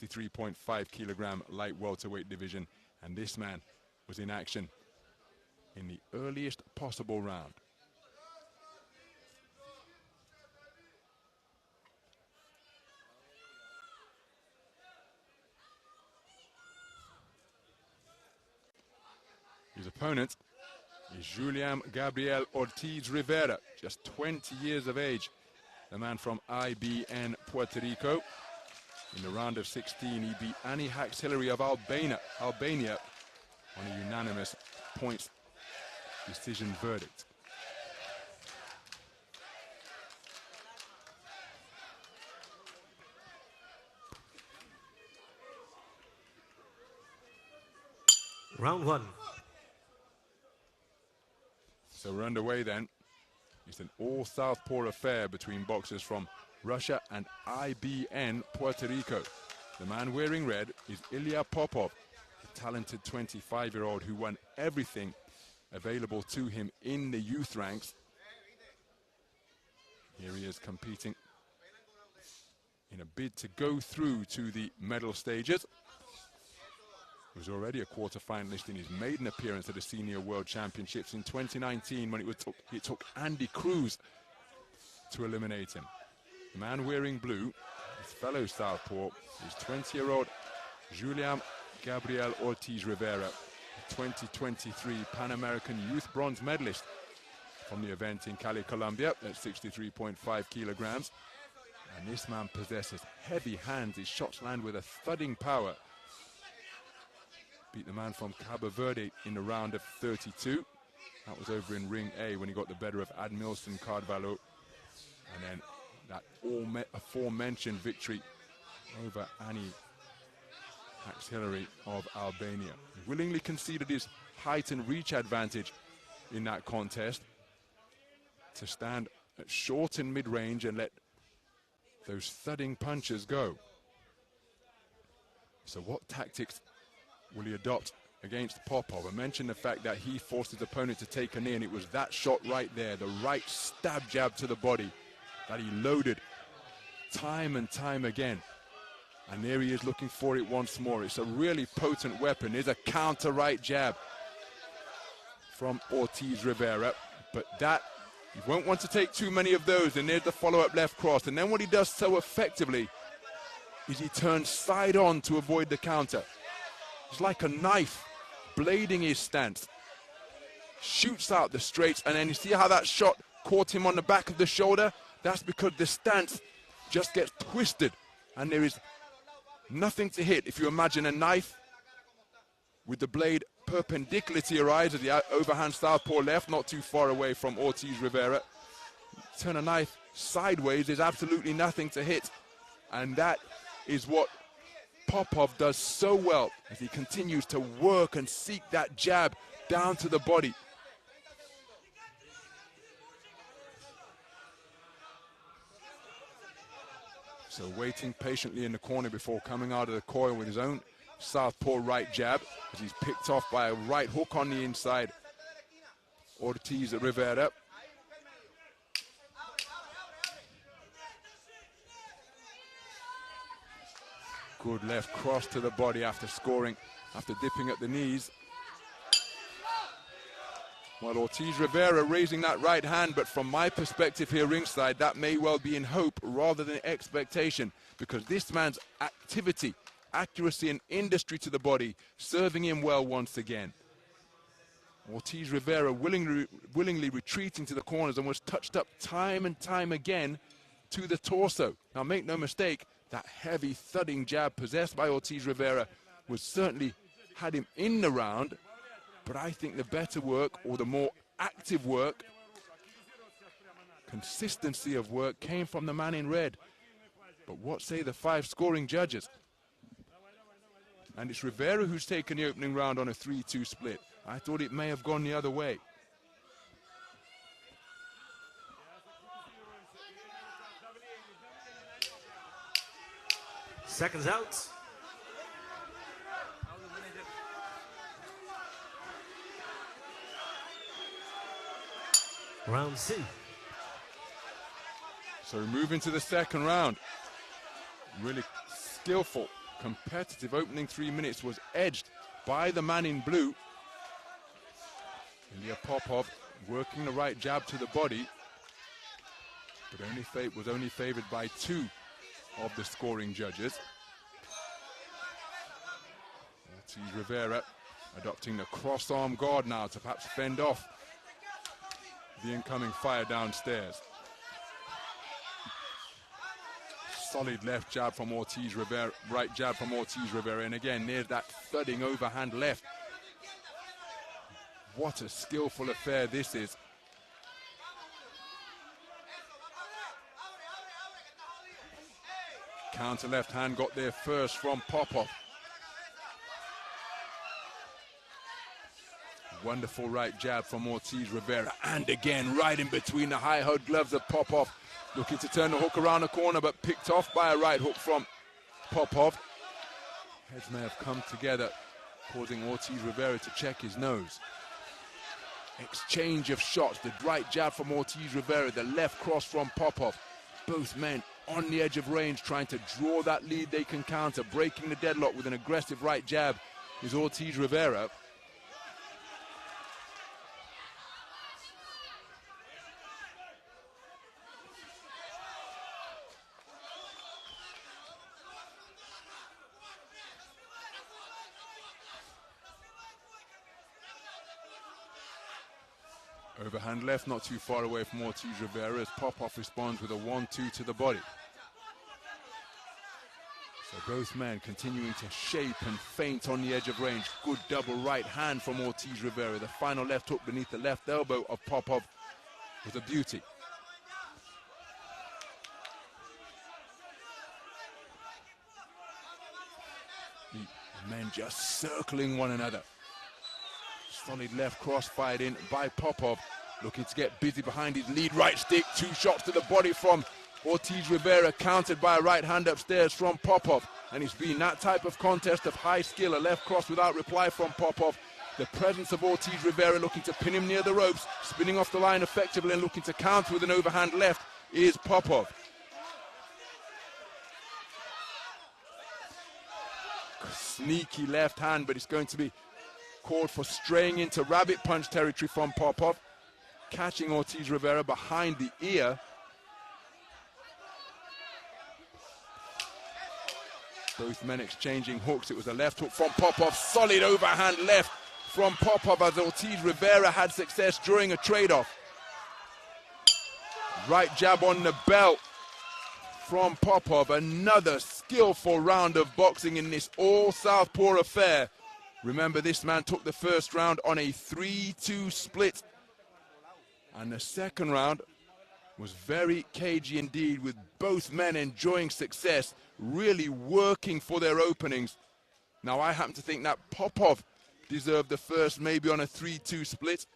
63.5 kilogram light welterweight division, and this man was in action in the earliest possible round. His opponent is Juliam Gabriel Ortiz Rivera, just 20 years of age. The man from IBN Puerto Rico. In the round of 16, he beat Ani Haxhillary of Albania on a unanimous points decision verdict. Round one. So we're underway then. It's an all-Southpaw affair between boxers from Russia and IBN Puerto Rico. The man wearing red is Ilya Popov, a talented 25-year-old who won everything available to him in the youth ranks. Here he is competing in a bid to go through to the medal stages. He was already a quarter-finalist in his maiden appearance at the Senior World Championships in 2019 when it took Andy Cruz to eliminate him. The man wearing blue, his fellow Southpaw, is 20-year-old Juliam Gabriel Ortiz Rivera, a 2023 Pan American Youth Bronze medalist from the event in Cali, Colombia at 63.5 kilograms. And this man possesses heavy hands. His shots land with a thudding power. Beat the man from Cabo Verde in the round of 32. That was over in Ring A when he got the better of Admilson Carvalho. And then that aforementioned victory over Ani Haxhillary of Albania. He willingly conceded his height and reach advantage in that contest to stand at short and mid-range and let those thudding punches go. So what tactics will he adopt against Popov? I mentioned the fact that he forced his opponent to take a knee, and it was that shot right there, the right stab jab to the body, that he loaded time and time again. And there he is looking for it once more. It's a really potent weapon. There's a counter right jab from Ortiz Rivera, but that, you won't want to take too many of those. And there's the follow-up left cross. And then what he does so effectively is he turns side on to avoid the counter. It's like a knife blading his stance. Shoots out the straights, and then you see how that shot caught him on the back of the shoulder? That's because the stance just gets twisted, and there is nothing to hit. If you imagine a knife with the blade perpendicular to your eyes, at the overhand southpaw left, not too far away from Ortiz Rivera. Turn a knife sideways, there's absolutely nothing to hit. And that is what Popov does so well as he continues to work and seek that jab down to the body. So waiting patiently in the corner before coming out of the coil with his own southpaw right jab, as he's picked off by a right hook on the inside. Ortiz Rivera. Good left cross to the body after scoring, after dipping at the knees. Well, Ortiz Rivera raising that right hand, but from my perspective here ringside, that may well be in hope rather than expectation, because this man's activity, accuracy and industry to the body, serving him well once again. Ortiz Rivera willingly retreating to the corners and was touched up time and time again to the torso. Now make no mistake, that heavy thudding jab possessed by Ortiz Rivera was certainly had him in the round, but I think the better work, or the more active work, consistency of work, came from the man in red. But what say the 5 scoring judges? And it's Rivera who's taken the opening round on a 3-2 split. I thought it may have gone the other way. Seconds out. Round 2. So we move into the second round. Really skillful competitive opening 3 minutes was edged by the man in blue. Ilia Popov working the right jab to the body, but was only favored by 2 of the scoring judges. ORTIZ Rivera adopting the cross-arm guard now to perhaps fend off the incoming fire downstairs. Solid left jab from ORTIZ Rivera, right jab from ORTIZ Rivera, and again there's that thudding overhand left. What a skillful affair this is. Counter left hand got there first from Popov. Wonderful right jab from ORTIZ Rivera, and again right in between the high-held gloves of Popov. Looking to turn the hook around the corner, but picked off by a right hook from Popov. Heads may have come together, causing ORTIZ Rivera to check his nose. Exchange of shots, the right jab from ORTIZ Rivera, the left cross from Popov. Both men on the edge of range, trying to draw that lead they can counter. Breaking the deadlock with an aggressive right jab is ORTIZ Rivera. Overhand left, not too far away from ORTIZ Rivera, as Popov responds with a 1-2 to the body. So both men continuing to shape and feint on the edge of range. Good double right hand from ORTIZ Rivera. The final left hook beneath the left elbow of Popov was a beauty. The men just circling one another. Solid left cross fired in by Popov, looking to get busy behind his lead right stick. 2 shots to the body from ORTIZ Rivera, countered by a right hand upstairs from Popov. And it's been that type of contest of high skill. A left cross without reply from Popov. The presence of ORTIZ Rivera looking to pin him near the ropes, spinning off the line effectively and looking to counter with an overhand left is Popov. Sneaky left hand, but it's going to be called for straying into rabbit punch territory from Popov, catching ORTIZ Rivera behind the ear. Both men exchanging hooks. It was a left hook from Popov, solid overhand left from Popov as ORTIZ Rivera had success during a trade-off. Right jab on the belt from Popov. Another skillful round of boxing in this all-southpaw affair. Remember, this man took the first round on a 3-2 split. And the second round was very cagey indeed, with both men enjoying success, really working for their openings. Now, I happen to think that Popov deserved the first, maybe on a 3-2 split.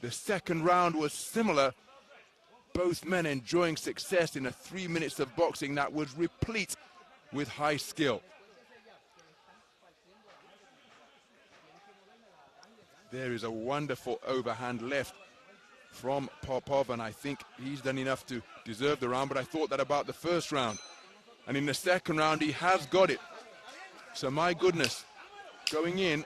The second round was similar. Both men enjoying success in a 3 minutes of boxing that was replete with high skill. There is a wonderful overhand left from Popov, and I think he's done enough to deserve the round, but I thought that about the first round. And in the second round, he has got it. So my goodness, going in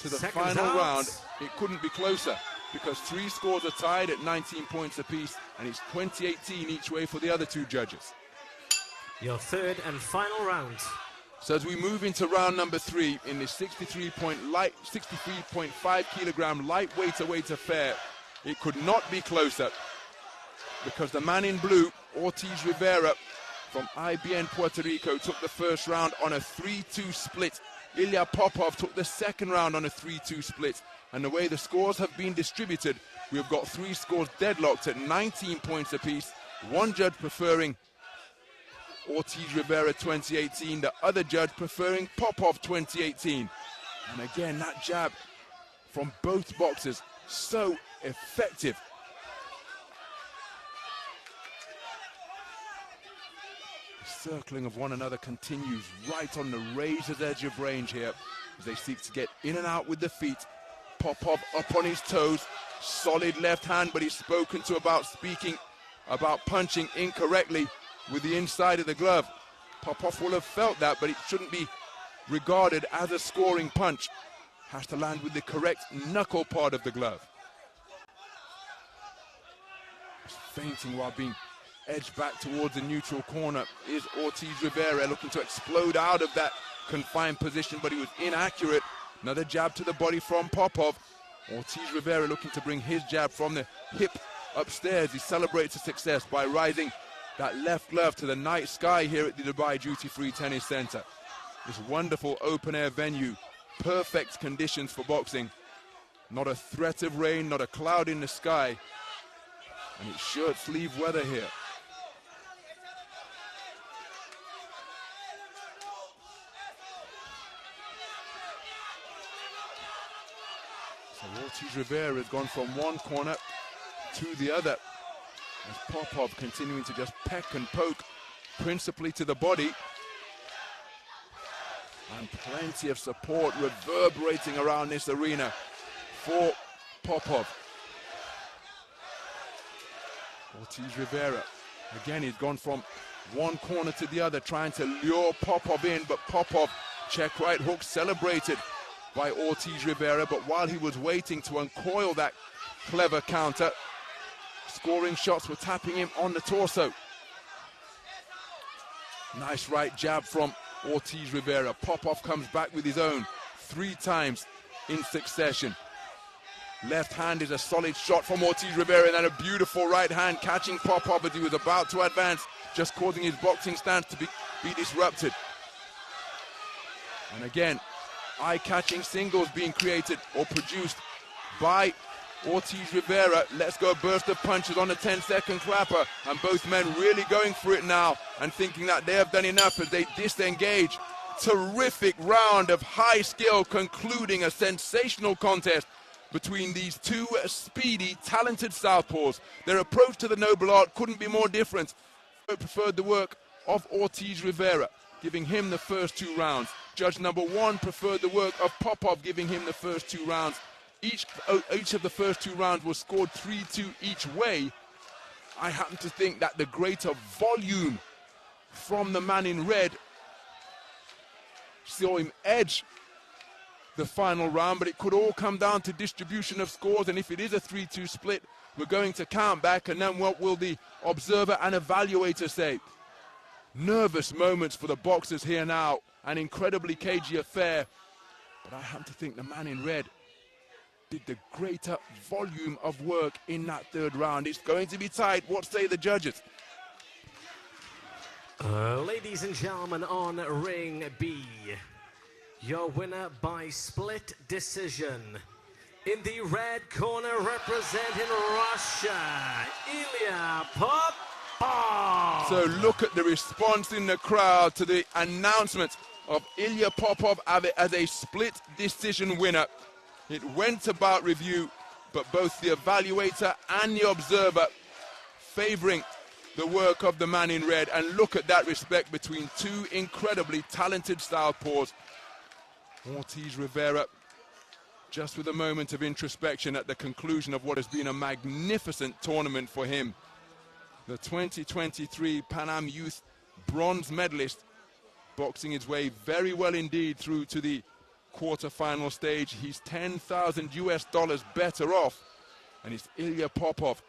to the final round, it couldn't be closer, because 3 scores are tied at 19 points apiece, and it's 20-18 each way for the other 2 judges. Your third and final round. So as we move into round number 3 in this 63.5 kilogram lightweight affair, it could not be closer, because the man in blue, ORTIZ Rivera from IBN Puerto Rico, took the first round on a 3-2 split. Ilia Popov took the second round on a 3-2 split. And the way the scores have been distributed, we've got 3 scores deadlocked at 19 points apiece. One judge preferring ORTIZ Rivera 2018, the other judge preferring Popov 2018. And again, that jab from both boxers, so effective. The circling of one another continues right on the razor's edge of range here as they seek to get in and out with the feet. Popov up on his toes, solid left hand, but he's spoken to about punching incorrectly with the inside of the glove. Popov will have felt that, but it shouldn't be regarded as a scoring punch has to land with the correct knuckle part of the glove. Feinting while being edged back towards the neutral corner is ORTIZ Rivera, looking to explode out of that confined position, but he was inaccurate. Another jab to the body from Popov. ORTIZ Rivera looking to bring his jab from the hip upstairs. He celebrates the success by rising that left glove to the night sky here at the Dubai Duty Free Tennis Center. This wonderful open air venue, perfect conditions for boxing. Not a threat of rain, not a cloud in the sky. And it's shirt sleeve weather here. So ORTIZ Rivera has gone from one corner to the other, as Popov continuing to just peck and poke, principally to the body. And plenty of support reverberating around this arena for Popov. ORTIZ Rivera, again, he's gone from one corner to the other, trying to lure Popov in, but Popov, check right hook celebrated by ORTIZ Rivera, but while he was waiting to uncoil that clever counter, scoring shots were tapping him on the torso. Nice right jab from ORTIZ Rivera. Popov comes back with his own 3 times in succession. Left hand is a solid shot from ORTIZ Rivera, and then a beautiful right hand catching Popov as he was about to advance, just causing his boxing stance to be disrupted. And again, eye-catching singles being created or produced by ORTIZ Rivera. Let's go, burst of punches on the 10-second clapper, and both men really going for it now and thinking that they have done enough as they disengage. Terrific round of high skill concluding a sensational contest between these two speedy, talented southpaws. Their approach to the noble art couldn't be more different. I preferred the work of ORTIZ Rivera, giving him the first 2 rounds. Judge number 1 preferred the work of Popov, giving him the first 2 rounds. Each of the first 2 rounds was scored 3-2 each way. I happen to think that the greater volume from the man in red saw him edge the final round, but it could all come down to distribution of scores, and if it is a 3-2 split, we're going to count back, and then what will the observer and evaluator say? Nervous moments for the boxers here now, an incredibly cagey affair, but I happen to think the man in red did the greater volume of work in that 3rd round. It's going to be tight. What say the judges? Ladies and gentlemen, on ring B, your winner by split decision. In the red corner, representing Russia, Ilia Popov. So look at the response in the crowd to the announcement of Ilia Popov as a split decision winner. It went about review, but both the evaluator and the observer favoring the work of the man in red. And look at that respect between 2 incredibly talented southpaws. ORTIZ Rivera, just with a moment of introspection at the conclusion of what has been a magnificent tournament for him. The 2023 Pan Am Youth bronze medalist, boxing his way very well indeed through to the quarter-final stage. He's $10,000 better off, and it's Ilia Popov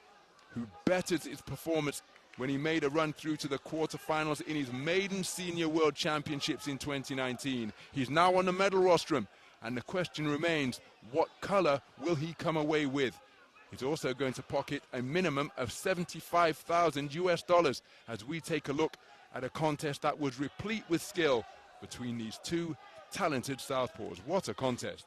who bettered his performance when he made a run through to the quarterfinals in his maiden senior world championships in 2019. He's now on the medal rostrum, and the question remains, what color will he come away with? He's also going to pocket a minimum of $75,000 as we take a look at a contest that was replete with skill between these 2 talented southpaws. What a contest.